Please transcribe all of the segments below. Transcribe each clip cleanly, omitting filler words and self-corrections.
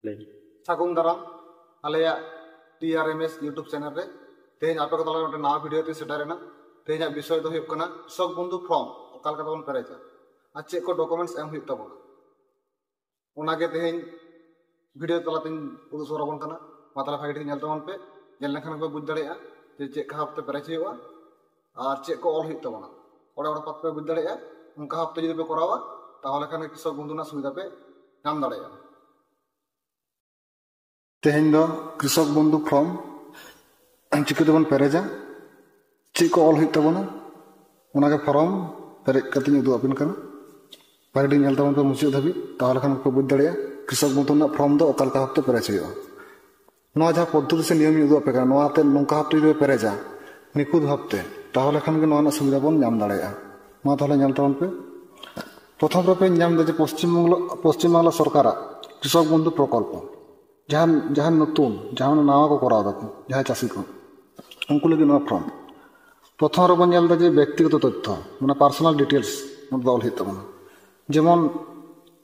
सागुन दाराम Alia TRMS YouTube channel रे तेज आपे को तला नवा वीडियो ते सेटारेना तेज विषय दो हुयुग कना कृषक बंधु फॉर्म ओकाल का बन पेरेजा आ चे को डॉक्यूमेंट्स एम हुयुग ताबोना ओना के तेज वीडियो तला तिन उदु सोराबन कना मातला फाइट नेल तबन पे नेल लेखन पे बुझ दड़ेया जे चे का हफ्ते पेरेज हुयुगा और चे को ऑल हुयुग ताबोना ओडा ओडा पत पे बुझ दड़ेया उनका हफ्ते जदि पे करावा ताहले खाने कृषक बंधु ना सुविधा पे नाम दड़ेया तेहन दो कृषक बंधु फॉर्म चिके तबन पेरेजा चे को ऑल हुयुग ताबोना ओना के फॉर्म पेरेज कतिन उदु अपिन कना फाइट नेल तबन पे मुचाद धाबि ताहले खाने पे बुझ दड़ेया कृषक बंधु ना फॉर्म दो ओकाल का हफ्ते पेरेज हुयुगा नवा जहाँ पद्धति से नियम उदु पे नवाते नौका हफ्ते जो पेरेजा निखुद हफ्ते ताहले खान के नवा सुविधा बन नाम दाड़ेया मा ताहले नेल तबन पे प्रथम पे नाम दे पश्चिम बांगला सरकार कृषक बंधु प्रकल्प जहाँ जहाँ नतून जहाँ नवा को कराव दाको जहाँ चाषी को उनको लगे नवा फॉर्म प्रथम रे बन नेल दे व्यक्तिगत तथ्य माने पर्सनल डिटेल्स दल हुई तबना जेमन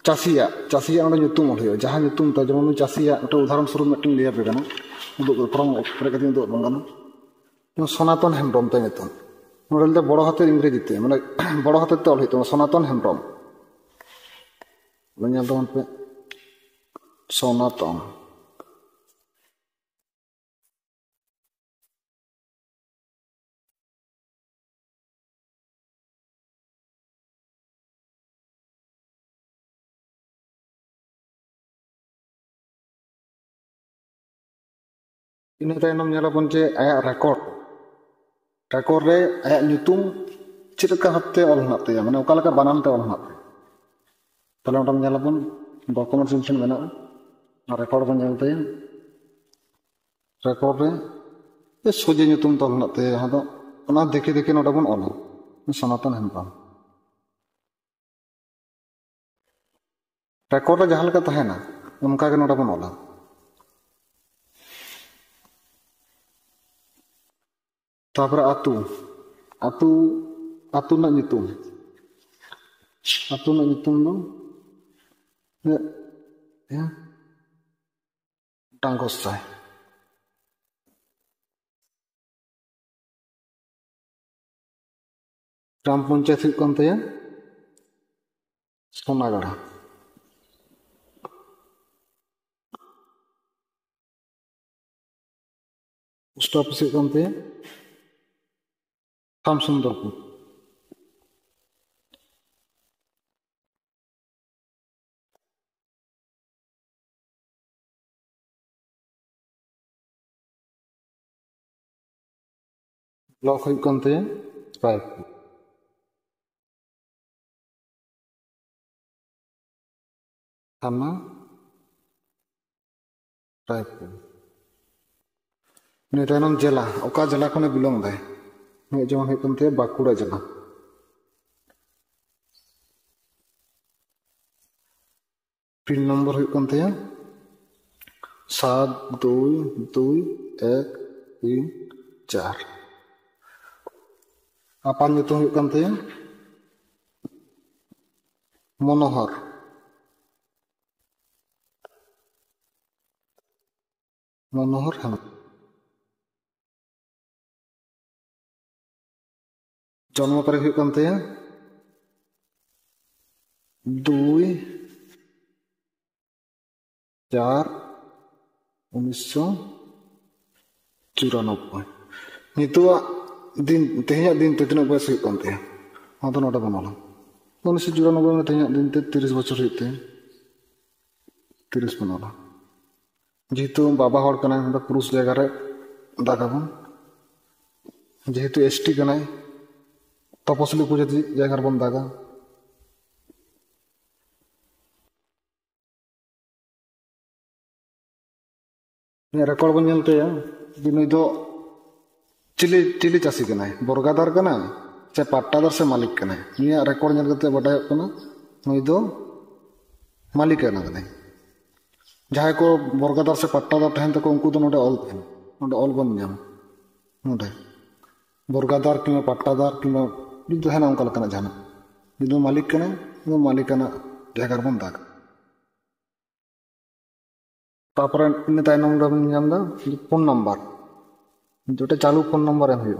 चाषिया चाषिया नुतुम हो जहाँ नुतुम तो जेमन चाषिया उदाहरण स्वरूप मिट्टन लिया पे गाना फॉर्म पेरे कती उदु गाना सनातन हेम्ब्रम ते नुतुम नोडे बड़ हाथे इंग्रेजी ते माने बड़ हाथे ते ऑल हुई सनातन हेम्ब्रम नेल तबन पे सनातन इन तायनम नेलाबन जे आया रेकॉर्ड रे आया नुतुम चिरका हफ्ते ऑल हना ते माने ओका लका बनान ते ऑल हना ते तले ओटम नेलाबन डॉक्यूमेंट्स इंशन मेना रेकॉर्ड बन नेल ते रेकॉर्ड रे ए सोजे नुतुम तो हना ते हा दो ओना देखे देखे नोडा बन ऑल सनातन हेम्ब्रम रेकॉर्ड रे जहां लका तहेना उनका के नोडा बन ऑल तापर आतु आतु आतु ना नुतुम दो या टांगोसाय ग्राम पंचायत हुयुग कान तया सोनागढ़ा पोस्ट ऑफिस हुयुग कान तया सुंदरपुर ब्लॉक हुयुग कान तया रायपुर थाना रायपुर नितानम जिला ओका जिला खने बिलोंग दाय जेमन हुयुग कान तया बांकुड़ा जिला पिन नंबर हुयुग कान तया 722134 आपान ᱧᱩᱛᱩᱢ हुयुग कान तया मनोहर हेम जन्म तारीख हुयुग कान तया 2/4/1994 नितुआ दिन तेहना दिन ते तिना बयस हुयुग कान तया हाँ तो नोटा बनला 1994 में तेहना दिन ते 30 बछर हुयुग ते 30 बनला जेहेतु बाबा हर कना पुरुष जगह रे दागाबन जेहेतु एसटी कनाय तपसली को जदि जगह बन दागा रेकॉर्ड बन नेल तया नुई दो चिली चिली चाषी कनाय बरगादार कना चे पट्टादार से मालिक कनाय निया रेकॉर्ड नेल कते बडाय कना नुई दो मालिक कनाय जहां को बरगादार से पट्टादार तहन तक उनको तो नोडे ऑल बन नाम नोडे बरगादार किंबा पट्टादार किंबा जुदि तहना उनका लकना जाना जुदि मालिक कना जगह बन दागा तापर इन तायनम रे बन नाम दा फोन नंबर जोटे चालू फोन नंबर एम हुई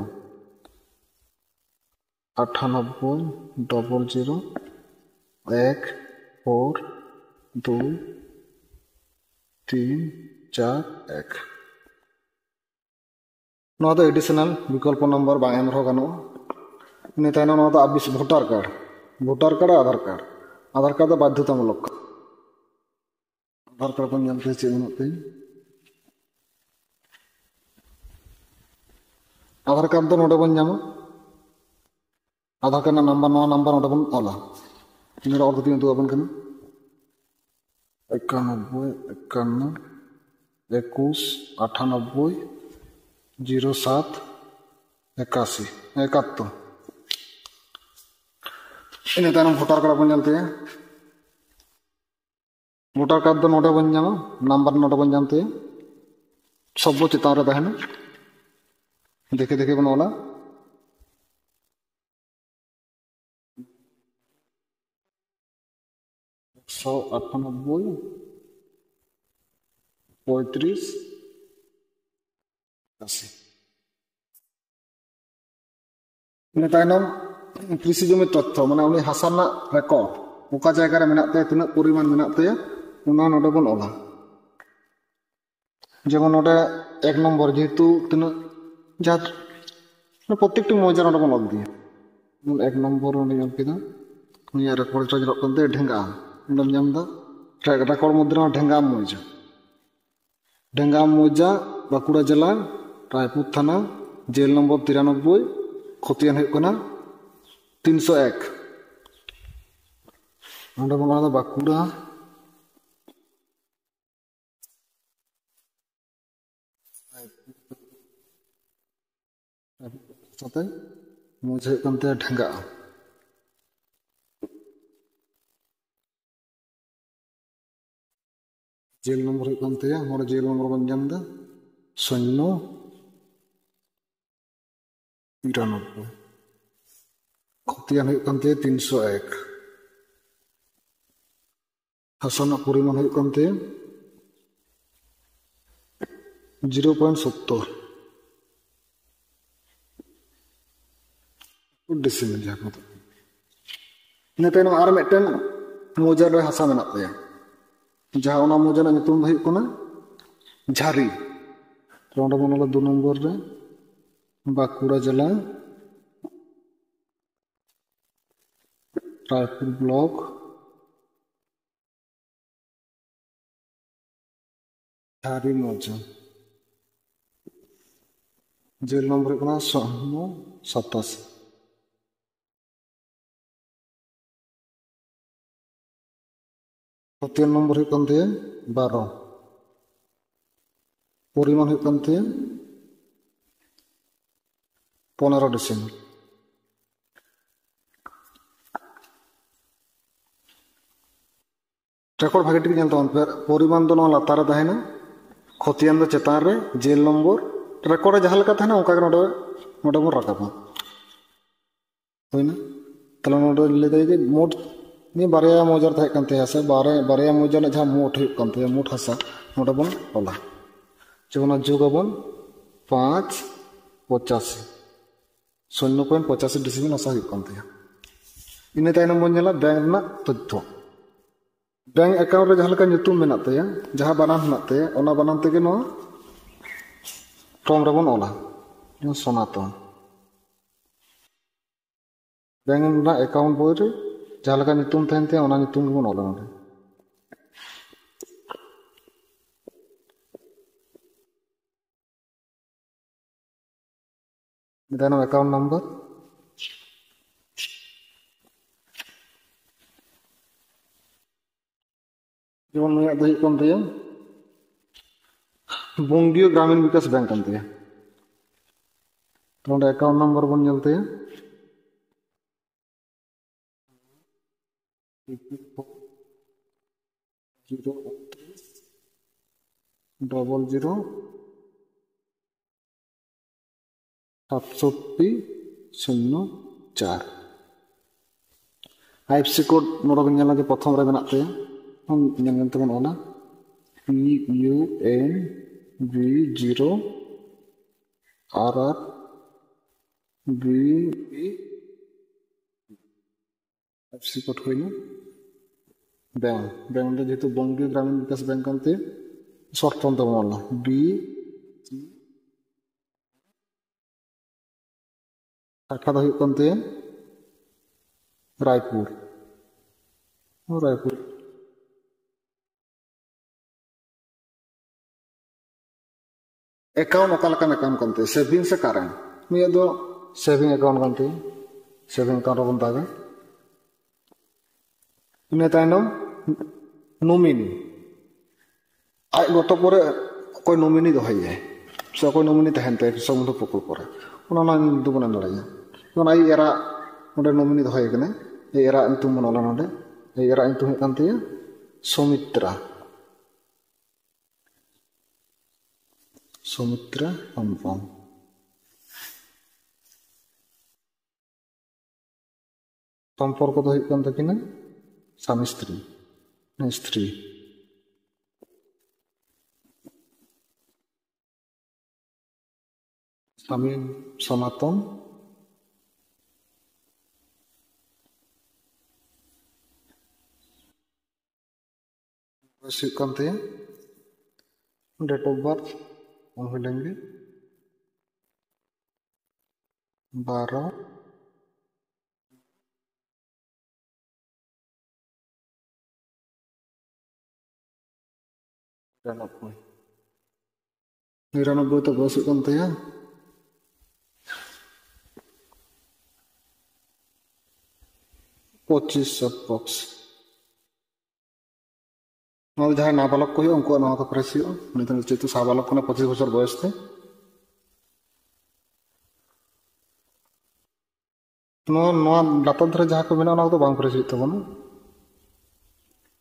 9800142341 नोआ दो एडिशनल विकल्प नंबर बांग एम रहो गानो इन तायनम नोआ दो आबिस भोटार कार्ड आधार कार्ड दो बाध्यतामूलक आधार कार्ड बन जानते चेक मनते आधार कार्ड दो नोडे बन जामा आधार कार्ड नंबर नोडे बन ओला इन और कति दो अपन कना 91 इन तायनम भोटार कार्ड बन जानते भोटार कार्ड दो नोडे बन जामा नंबर नोडे बन जानते सब चितान रे तहना देखे देखे बन ओला 198 35 80 इन तायनम कृषि जमी तथ्य माने उनी हासा ना रेकर्ड ओका जायगा रे मेनाते तिना परिमाण मेनाते उना नोडे बन ओला जेमन नोडे 1 नंबर जेहेतु तिना जा प्रत्येकटी मौजा नोडे बन ओल दिया 1 नंबर उनी जल केदा उनी रेकर्ड रे जरक कंते ढेंगा उनम नाम दा रेकर्ड मध्य ढेंगा मौजा बाकुड़ा जिला रायपुर थाना जेल नंबर 93 खतियान हुई कना 301 नोडे बन ओला बाकुड़ा साथे मुझे कंते ढेंगा जेल नंबर हुई कंते नोडे जेल नंबर बन जाम दा 093 खतियान हुई कंते 301 हासना परिमाण हुई कंते 0.70 डिसिमिल जहाँ को इन तायनम आर मिदटेन मौजा रे हासा मेना तया जहाँ ओना मौजा ना नितुम हुई कोना झारी तो ओंडे बन ओला 2 नंबर रे बाकुड़ा जिला रायपुर ब्लॉक झारी मौजा जेल नंबर कोना 187 खतियान नंबर हुई कंते 12 परिमाण हुई कंते 15 डिसेम्बर रेकर्ड भागे टिक नेल तबन परिमाण दो लातार तहना खतियान दो चेतान रे जेल नंबर रेकर्ड जहाँ लेका तहना ओंका के नोडे नोडे बन राकाबा होइना तले नोडे लेदे जे मोट नि बारया मौजार तहे कंते हासा बारया मौजार जहाँ मोट हुई कंते मोट हासा नोडे बन ओला जेबना जोगाबन 585 0.85 डिसिमिल हासा हुई कंते इन तायनम बन नेला बैंक ना तथ्य बैंक अकाउंट रे जहाँ लेका nyutum मेनात तया जहाँ बानान हेनात तया ओना बानान तेगे नो फॉर्म रे बन ओला जो सनातन बैंक ना अकाउंट बोई रे जहाँ लेका nyutum तहन तया ओना nyutum गे बन ओला नोडे मिदानो अकाउंट नंबर जेमन नया दो हुई कंते बंगीय ग्रामीण विकास बैंक कंते तो नोडे अकाउंट नंबर बन नेलते 006704 आईएफसी कोड नोडे बन नेला जे प्रथम रे मेनात तया हम नेल तबन ओना PUNV0 RR B FC code हुई ना बैंक बैंक में जेतु बंगी ग्रामीण विकास बैंक अंते शॉर्ट फॉर्म तो बोलना B शाखा तो हुई रायपुर रायपुर अकाउंट अकाल अकाउंट कंते सेविंग से करेंट मैं दो सेविंग अकाउंट कंते सेविंग अकाउंट बन तागा इन तायनम नॉमिनी आज गत परे कोई नॉमिनी दो है सो कोई नॉमिनी तहन पे समुद्र प्रकल्प परे उना ना दो बना लड़ाया तो ना एरा नोडे नॉमिनी दो है कने एरा इंतुम मनोला नोडे एरा इंतुम कंते सुमित्रा सुमित्रा अम्पम संपर्क तो हुई कन तकिना स्वामी स्त्री स्त्री स्वामी सनातन वैसे कंते डेट ऑफ बर्थ हो लेंगे 12 99 तो बस कंते हैं 25 बॉक्स जहाँ नाबालक को उनको तो प्रेस जेतु साबालक को 25 बছর बयस थे लातर धरे जहाँ को मेना तो बांग प्रेस तबना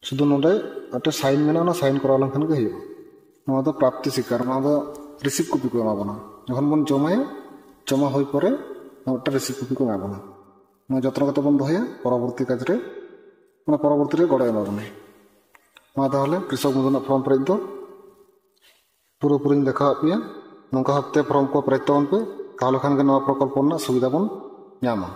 शुद्ध नोडे अटे साइन मेना साइन करा लंखन के हुआ तो प्राप्ति स्वीकार रिसीव कपि को एमाबना जखन बन जमाया जमा होई परे अटे रिसीव कपि को एमाबना जतन कते बन दहया परवर्ती काजरे परवर्ती रे गड़े एमाबना कृषक बंधु फॉर्म पेज दो पूरी देखा पे नौका हफ्ते फॉर्म को पेज तबन पे ताहले खान के नवा प्रकल्प सुविधा बन नामा।